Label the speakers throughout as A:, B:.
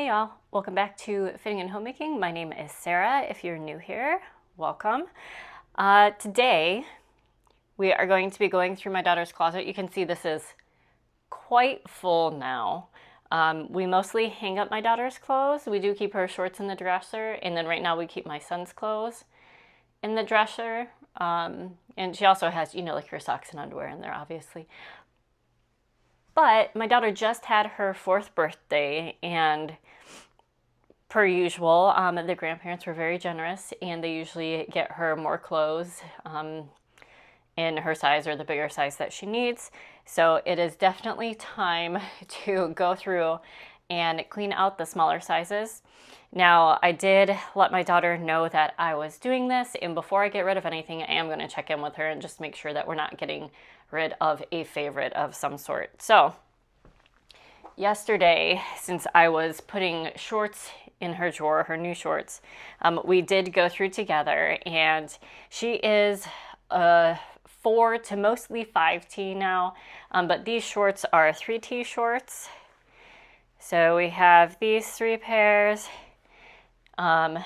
A: Hey y'all, welcome back to Fitting and Homemaking. My name is Sarah. If you're new here, welcome. Today we are going to be going through my daughter's closet. You can see this is quite full now. We mostly hang up my daughter's clothes. We do keep her shorts in the dresser, and then right now we keep my son's clothes in the dresser. And she also has, like her socks and underwear in there, obviously. But my daughter just had her 4th birthday, and per usual, the grandparents were very generous, and they usually get her more clothes in her size or the bigger size that she needs. So it is definitely time to go through and clean out the smaller sizes. Now, I did let my daughter know that I was doing this, and before I get rid of anything, I am going to check in with her and just make sure that we're not getting rid of a favorite of some sort. So yesterday, since I was putting shorts in her drawer, her new shorts, we did go through together, and she is 4 to mostly 5T now, but these shorts are 3T shorts. So we have these 3 pairs that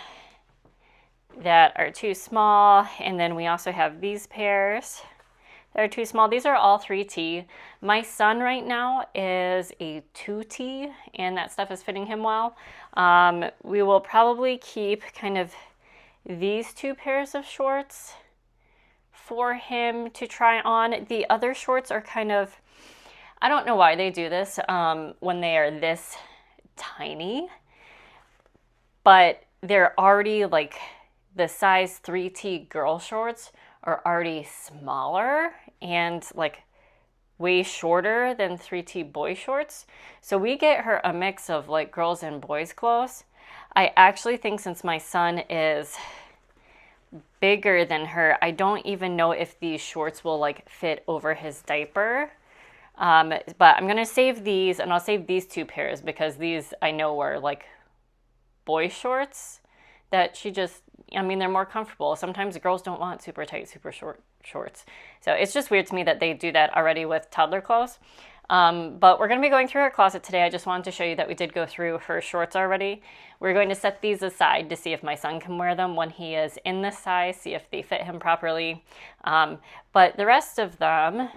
A: are too small, and then we also have these pairs that are too small. These are all 3T. My son right now is a 2T, and that stuff is fitting him well. We will probably keep kind of these 2 pairs of shorts for him to try on. The other shorts are kind of, I don't know why they do this when they are this tiny, but they're already like the size 3T girl shorts are already smaller and like way shorter than 3T boy shorts. So we get her a mix of like girls and boys clothes. I actually think since my son is bigger than her, I don't even know if these shorts will like fit over his diaper. But I'm gonna save these, and I'll save these 2 pairs because these I know are like boy shorts that she just, they're more comfortable. Sometimes girls don't want super tight, super short shorts. So it's just weird to me that they do that already with toddler clothes. But we're going to be going through her closet today. I just wanted to show you that we did go through her shorts already. We're going to set these aside to see if my son can wear them when he is in this size, see if they fit him properly. But the rest of them,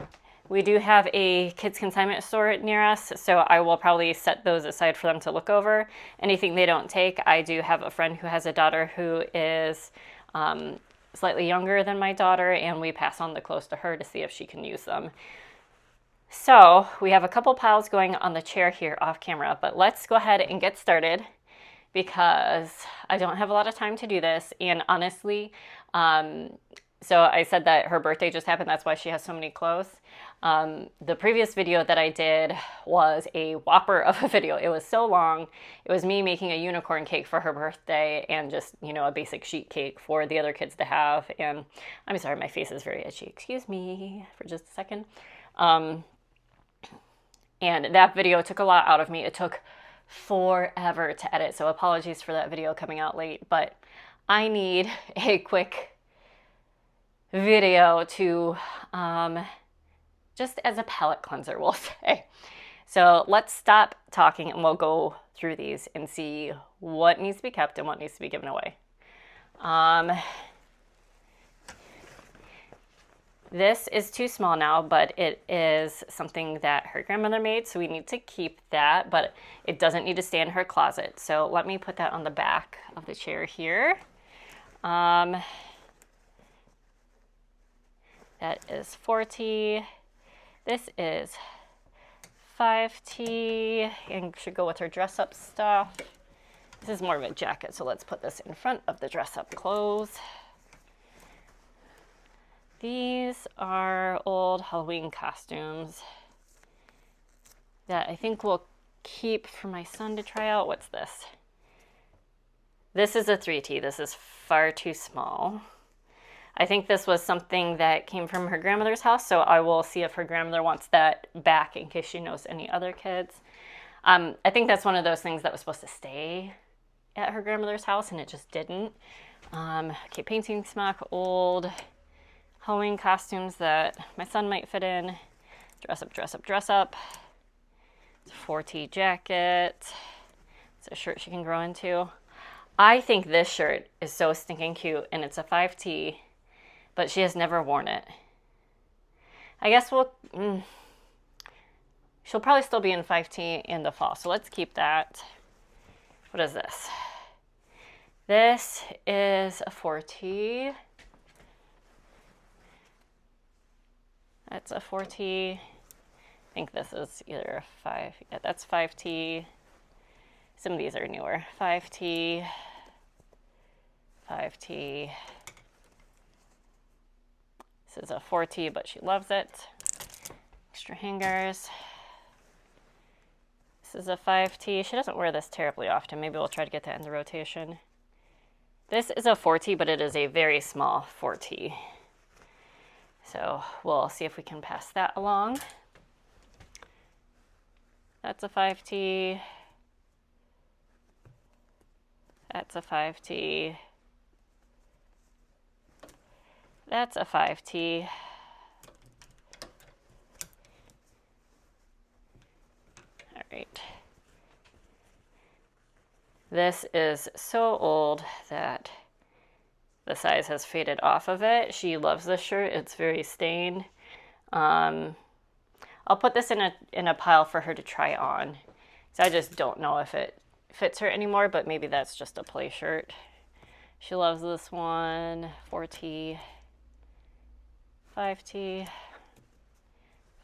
A: we do have a kids consignment store near us, so I will probably set those aside for them to look over. Anything they don't take, I do have a friend who has a daughter who is slightly younger than my daughter, and we pass on the clothes to her to see if she can use them. So we have a couple piles going on the chair here off camera, but let's go ahead and get started because I don't have a lot of time to do this. And honestly, so I said that her birthday just happened. That's why she has so many clothes. The previous video that I did was a whopper of a video. It was so long. It was me making a unicorn cake for her birthday and just, a basic sheet cake for the other kids to have. And I'm sorry, my face is very itchy. Excuse me for just a second. And that video took a lot out of me. It took forever to edit, so apologies for that video coming out late, but I need a quick video to, just as a palate cleanser, we'll say. So let's stop talking and we'll go through these and see what needs to be kept and what needs to be given away. This is too small now, but it is something that her grandmother made, so we need to keep that, but it doesn't need to stay in her closet. So let me put that on the back of the chair here. That is 4T. This is 5T, and should go with her dress-up stuff. This is more of a jacket, so let's put this in front of the dress-up clothes. These are old Halloween costumes that I think we'll keep for my son to try out. What's this? This is a 3T. This is far too small. I think this was something that came from her grandmother's house, so I will see if her grandmother wants that back in case she knows any other kids. I think that's one of those things that was supposed to stay at her grandmother's house, and it just didn't. Okay, painting smock, old Halloween costumes that my son might fit in. Dress up, dress up, dress up. It's a 4T jacket. It's a shirt she can grow into. I think this shirt is so stinking cute, and it's a 5T, but she has never worn it. I guess she'll probably still be in 5T in the fall, so let's keep that. What is this? This is a 4T. That's a 4T. I think this is either a 5. Yeah, that's 5T. Some of these are newer. 5T. 5T. This is a 4T, but she loves it. Extra hangers. This is a 5T. She doesn't wear this terribly often. Maybe we'll try to get that in the rotation. This is a 4T, but it is a very small 4T. So we'll see if we can pass that along. That's a 5T. That's a 5T. That's a 5T. All right. This is so old that the size has faded off of it. She loves this shirt. It's very stained. I'll put this in a pile for her to try on. So I just don't know if it fits her anymore, but maybe that's just a play shirt. She loves this one. 4T. 5T.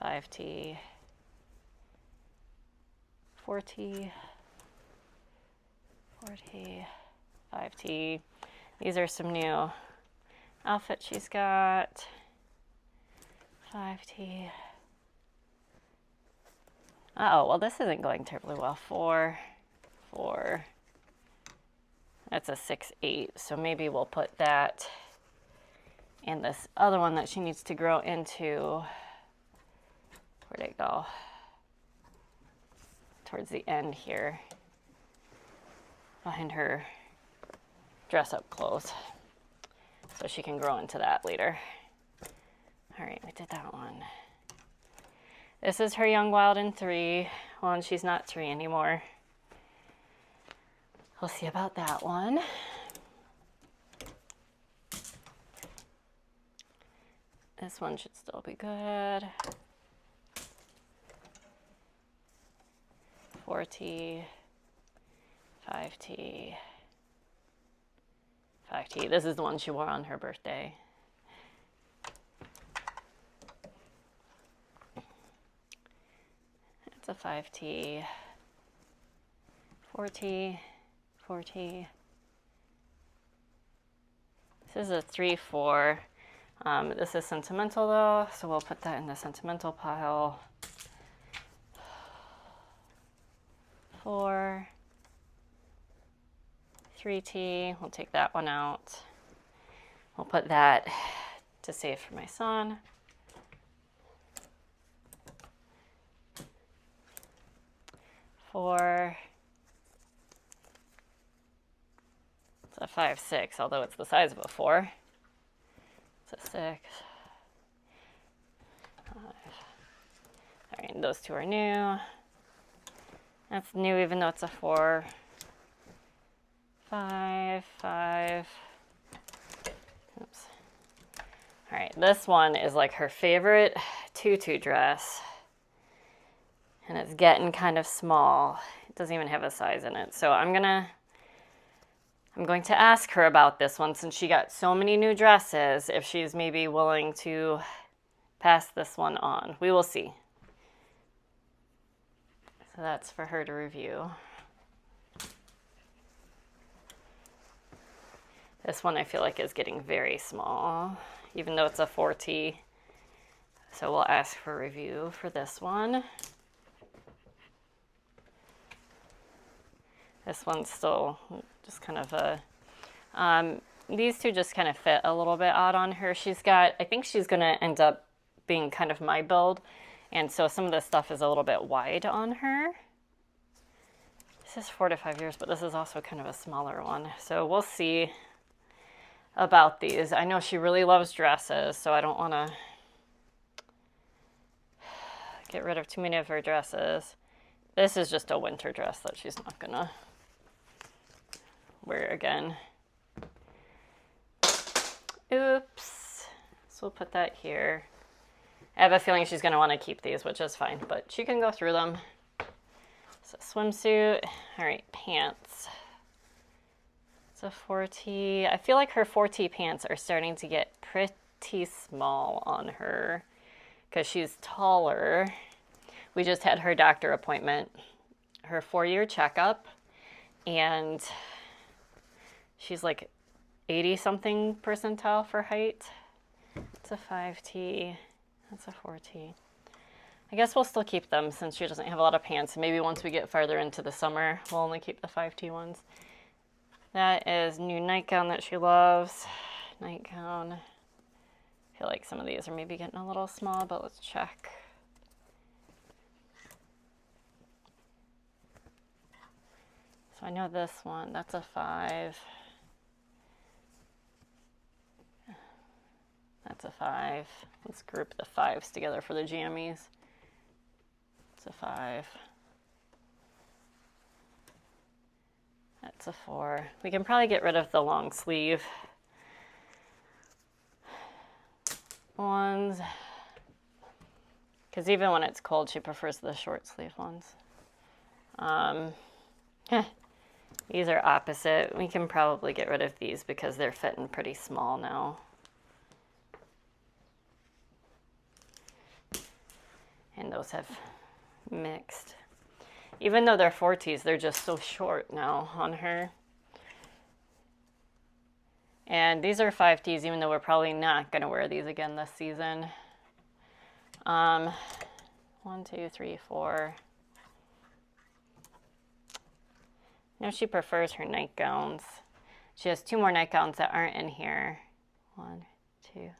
A: 5T. 4T. 4T. 5T. These are some new outfits she's got. 5T. Uh-oh, well, this isn't going terribly well. 4. That's a 6-8, so maybe we'll put that and this other one that she needs to grow into. Where'd it go? Towards the end here, behind her dress-up clothes, so she can grow into that later. All right, we did that one. This is her Young Wild in 3. Well, and she's not 3 anymore. We'll see about that one. This one should still be good. 4T, 5T, 5T. This is the one she wore on her birthday. It's a 5T, 4T, 4T. This is a 3-4. This is sentimental though, so we'll put that in the sentimental pile. 4, 3T, we'll take that one out. We'll put that to save for my son. 4, it's a 5-6, although it's the size of a 4. It's a 6. 5. All right, those two are new. That's new even though it's a 4. 5, 5. Oops. All right, this one is like her favorite tutu dress. And it's getting kind of small. It doesn't even have a size in it. So I'm going to ask her about this one since she got so many new dresses, if she's maybe willing to pass this one on. We will see. So that's for her to review. This one I feel like is getting very small, even though it's a 4T. So we'll ask for review for this one. This one's still just kind of a, these two just kind of fit a little bit odd on her. She's got, I think she's going to end up being kind of my build. And so some of this stuff is a little bit wide on her. This is 4 to 5 years, but this is also kind of a smaller one. So we'll see about these. I know she really loves dresses, so I don't want to get rid of too many of her dresses. This is just a winter dress that she's not gonna wear again. Oops. So we'll put that here. I have a feeling she's going to want to keep these, which is fine, but she can go through them. So swimsuit. All right, pants. It's a 4T. I feel like her 4T pants are starting to get pretty small on her because she's taller. We just had her doctor appointment, her 4-year checkup, and she's like 80-something percentile for height. It's a 5T. That's a 4T. I guess we'll still keep them since she doesn't have a lot of pants. Maybe once we get farther into the summer, we'll only keep the 5T ones. That is new nightgown that she loves. Nightgown. I feel like some of these are maybe getting a little small, but let's check. So I know this one, that's a 5. That's a 5. Let's group the 5s together for the jammies. It's a 5. That's a 4. We can probably get rid of the long sleeve ones, because even when it's cold, she prefers the short sleeve ones. These are opposite. We can probably get rid of these because they're fitting pretty small now. And those have mixed. Even though they're 4Ts, they're just so short now on her. And these are 5Ts, even though we're probably not going to wear these again this season. 1, 2, 3, 4. No, she prefers her nightgowns. She has 2 more nightgowns that aren't in here. 1, 2.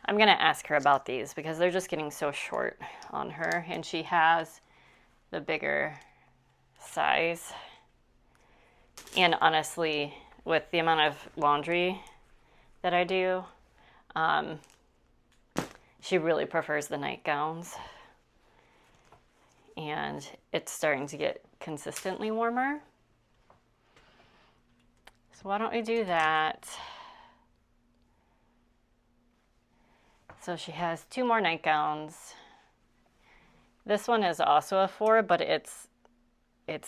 A: I'm going to ask her about these because they're just getting so short on her. And she has the bigger size. And honestly, with the amount of laundry that I do, she really prefers the nightgowns. And it's starting to get consistently warmer. So why don't we do that? So she has 2 more nightgowns. This one is also a 4, but it's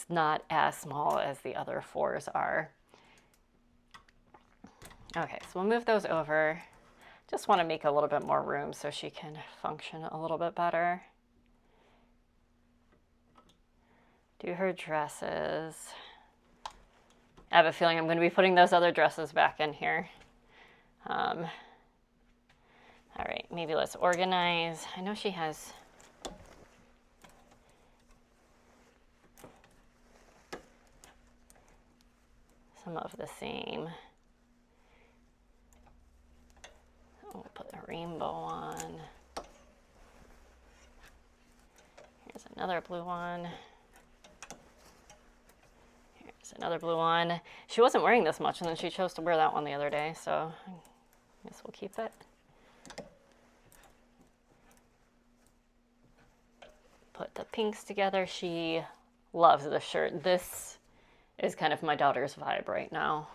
A: not as small as the other 4s are. Okay, so we'll move those over. Just want to make a little bit more room so she can function a little bit better. Do her dresses. I have a feeling I'm going to be putting those other dresses back in here. All right, maybe let's organize. I know she has some of the same. We'll put a rainbow on. Here's another blue one. Here's another blue one. She wasn't wearing this much, and then she chose to wear that one the other day, so I guess we'll keep it. Put the pinks together. She loves this shirt. This is kind of my daughter's vibe right now.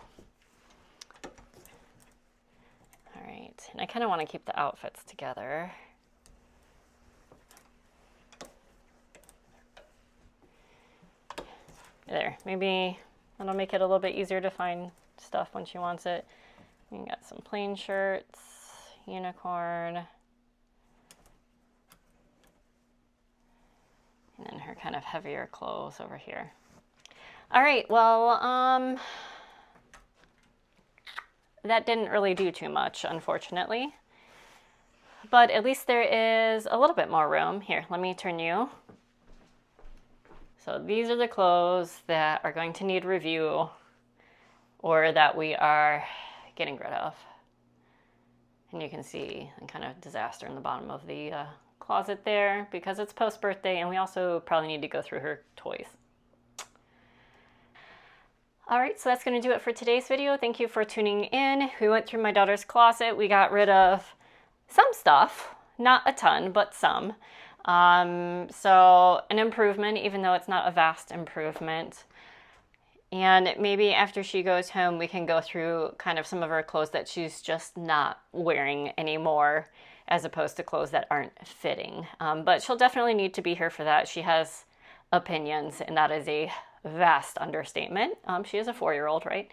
A: All right, and I kind of want to keep the outfits together. There, maybe that'll make it a little bit easier to find stuff when she wants it. We got some plain shirts, unicorn, and then her kind of heavier clothes over here. All right, well, that didn't really do too much, unfortunately. But at least there is a little bit more room. Here, let me turn you. So these are the clothes that are going to need review or that we are getting rid of. And you can see a kind of disaster in the bottom of the closet there because it's post-birthday, and we also probably need to go through her toys. All right, so that's going to do it for today's video. Thank you for tuning in. We went through my daughter's closet. We got rid of some stuff, not a ton, but some. So an improvement, even though it's not a vast improvement. And maybe after she goes home, we can go through kind of some of her clothes that she's just not wearing anymore, as opposed to clothes that aren't fitting. But she'll definitely need to be here for that. She has opinions, and that is a vast understatement. She is a 4-year-old, right?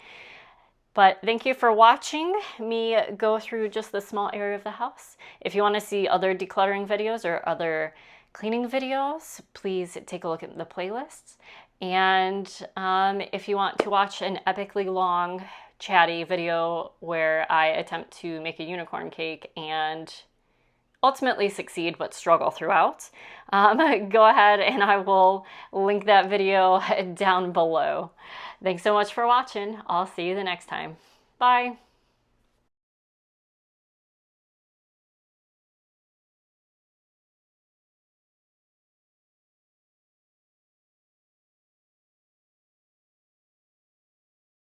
A: But thank you for watching me go through just the small area of the house. If you want to see other decluttering videos or other cleaning videos, please take a look at the playlists. And if you want to watch an epically long, chatty video where I attempt to make a unicorn cake and ultimately succeed but struggle throughout, go ahead and I will link that video down below. Thanks so much for watching. I'll see you the next time. Bye.